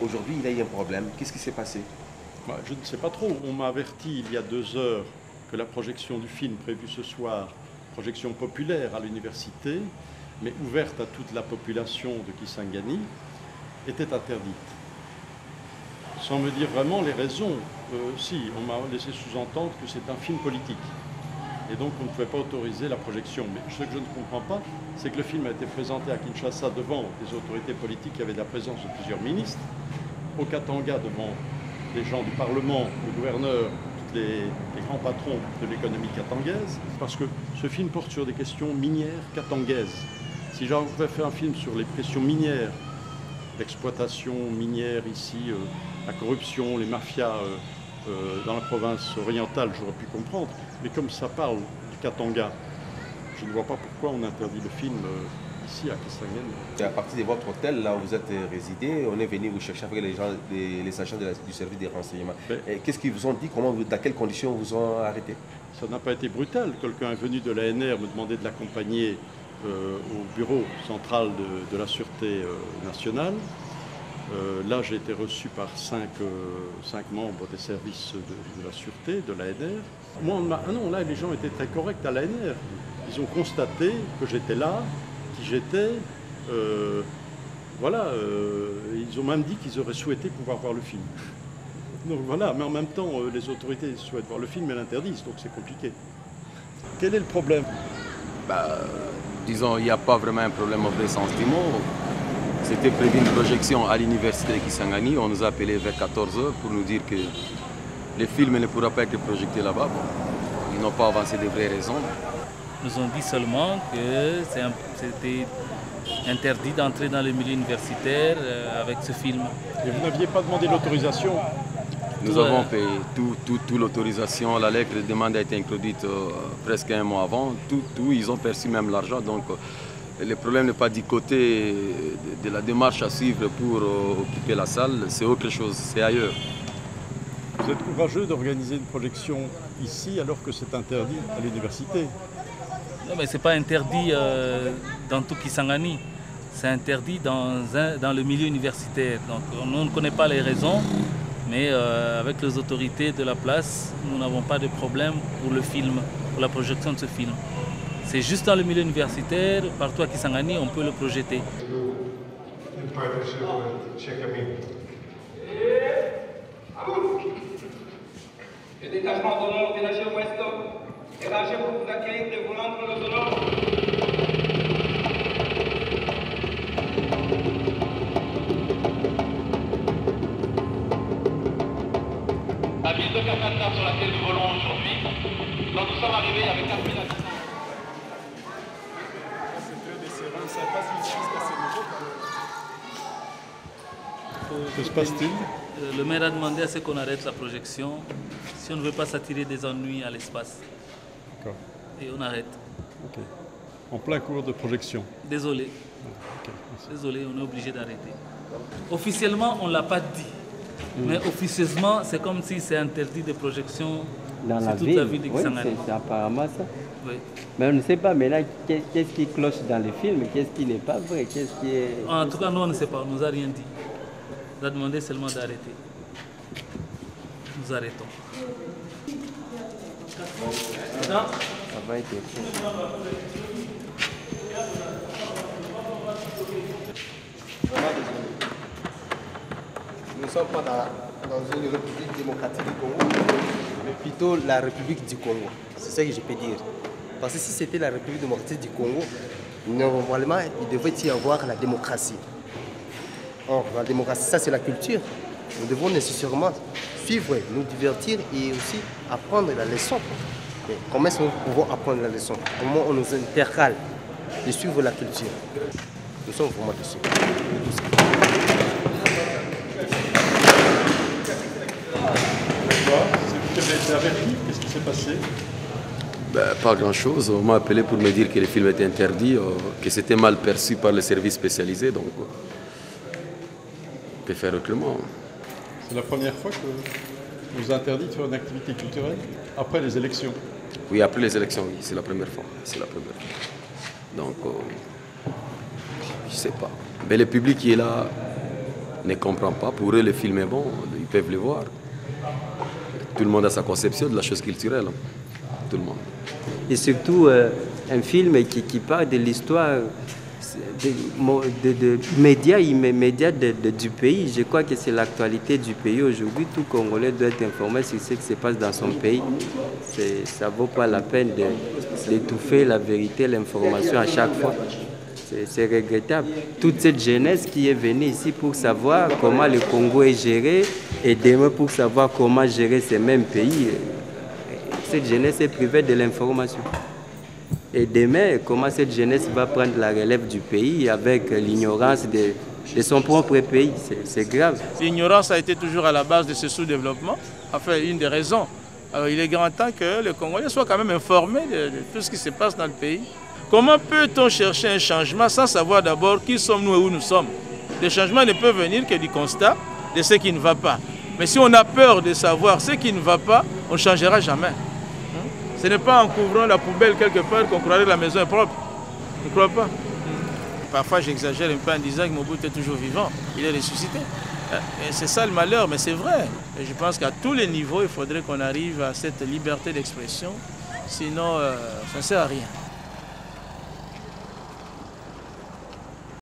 Aujourd'hui, il y a eu un problème. Qu'est-ce qui s'est passé? Je ne sais pas trop. On m'a averti il y a 2 heures que la projection du film prévue ce soir, projection populaire à l'université, mais ouverte à toute la population de Kisangani, était interdite. Sans me dire vraiment les raisons, si, on m'a laissé sous-entendre que c'est un film politique. Et donc on ne pouvait pas autoriser la projection. Mais ce que je ne comprends pas, c'est que le film a été présenté à Kinshasa devant des autorités politiques. Il y avait la présence de plusieurs ministres. Au Katanga, devant des gens du Parlement, le gouverneur, les grands patrons de l'économie katangaise. Parce que ce film porte sur des questions minières katangaises. Si j'avais fait un film sur les questions minières, l'exploitation minière ici, la corruption, les mafias dans la province orientale, j'aurais pu comprendre. Mais comme ça parle du Katanga, je ne vois pas pourquoi on interdit le film ici à Kisangani. Et à partir de votre hôtel, là où vous êtes résidé, on est venu vous chercher avec les agents du service des renseignements. Qu'est-ce qu'ils vous ont dit? Dans quelles conditions vous ont arrêté? Ça n'a pas été brutal. Quelqu'un est venu de l'ANR me demander de l'accompagner au bureau central de la Sûreté nationale. Là, j'ai été reçu par cinq membres des services de la Sûreté, de l'ANR. Ah non, là, les gens étaient très corrects à l'ANR. Ils ont constaté que j'étais là, qui j'étais. Ils ont même dit qu'ils auraient souhaité pouvoir voir le film. Donc voilà, mais en même temps, les autorités souhaitent voir le film, mais l'interdisent, donc c'est compliqué. Quel est le problème? Disons, il n'y a pas vraiment un problème au vrai sens du mot. C'était prévu une projection à l'université de Kisangani. On nous a appelé vers 14 h pour nous dire que le film ne pourra pas être projeté là-bas. Bon, ils n'ont pas avancé de vraies raisons. Ils nous ont dit seulement que c'était interdit d'entrer dans le milieu universitaire avec ce film. Et vous n'aviez pas demandé l'autorisation? Nous avons payé toute l'autorisation. La lettre de demande a été introduite presque un mois avant. Ils ont perçu même l'argent. Donc, le problème n'est pas du côté de la démarche à suivre pour occuper la salle, c'est autre chose, c'est ailleurs. Vous êtes courageux d'organiser une projection ici alors que c'est interdit à l'université? Non, mais ce n'est pas interdit dans tout Kisangani, c'est interdit dans le milieu universitaire. Donc on ne connaît pas les raisons, mais avec les autorités de la place, nous n'avons pas de problème pour le film, pour la projection de ce film. C'est juste dans le milieu universitaire, partout à Kisangani, on peut le projeter. Le détachement d'honneur des Nations Ouest est rangé pour vous accueillir et vous rendre le honneurs. La ville de Kakata sur laquelle nous volons aujourd'hui, quand nous sommes arrivés avec un pilote. Que se passe-t-il? Le maire a demandé à ce qu'on arrête la projection si on ne veut pas s'attirer des ennuis à l'espace. D'accord. Et on arrête. Ok. En plein cours de projection. Désolé. Okay, désolé, on est obligé d'arrêter. Officiellement, on ne l'a pas dit. Mais officieusement, c'est comme si c'est interdit de projection dans sur toute la ville de Kisangani. Oui, c'est apparemment ça. Oui. Mais on ne sait pas maintenant qu'est-ce qui cloche dans les films, qu'est-ce qui n'est pas vrai, qu'est-ce qui est... En tout cas, nous, on ne sait pas, on ne nous a rien dit. On a demandé seulement d'arrêter. Nous arrêtons. Ça va être fait. Nous ne sommes pas dans une république démocratique du Congo, mais plutôt la République du Congo. C'est ça que je peux dire. Parce que si c'était la République démocratique du Congo, normalement, il devrait y avoir la démocratie. Or, la démocratie, ça c'est la culture. Nous devons nécessairement suivre, nous divertir et aussi apprendre la leçon. Mais comment est-ce que nous pouvons apprendre la leçon? Comment on nous intercale de suivre la culture? Nous sommes vraiment dessus. Vous avez été averti? Qu'est-ce qui s'est passé? Pas grand-chose. On m'a appelé pour me dire que le film était interdit, que c'était mal perçu par les services spécialisés. Donc, on peut faire autrement. C'est la première fois que vous interdit de faire une activité culturelle après les élections? Oui, après les élections, oui, c'est la première fois. C'est la première fois. Donc, je ne sais pas. Mais le public qui est là, ne comprend pas. Pour eux, le film est bon, ils peuvent le voir. Tout le monde a sa conception de la chose culturelle. Tout le monde. Et surtout, un film qui parle de l'histoire de médias du pays. Je crois que c'est l'actualité du pays aujourd'hui. Tout Congolais doit être informé sur ce qui se passe dans son pays. Ça ne vaut pas la peine d'étouffer la vérité, l'information à chaque fois. C'est regrettable. Toute cette jeunesse qui est venue ici pour savoir comment le Congo est géré et demain pour savoir comment gérer ces mêmes pays, cette jeunesse est privée de l'information. Et demain, comment cette jeunesse va prendre la relève du pays avec l'ignorance de son propre pays, c'est grave. L'ignorance a été toujours à la base de ce sous-développement, enfin une des raisons. Alors il est grand temps que les Congolais soient quand même informés de tout ce qui se passe dans le pays. Comment peut-on chercher un changement sans savoir d'abord qui sommes-nous et où nous sommes? Le changement ne peut venir que du constat de ce qui ne va pas. Mais si on a peur de savoir ce qui ne va pas, on ne changera jamais. Ce n'est pas en couvrant la poubelle quelque part qu'on croirait que la maison est propre. Je ne crois pas. Parfois j'exagère un peu en disant que Mobutu est toujours vivant. Il est ressuscité. Et c'est ça le malheur, mais c'est vrai. Et je pense qu'à tous les niveaux, il faudrait qu'on arrive à cette liberté d'expression. Sinon, ça ne sert à rien.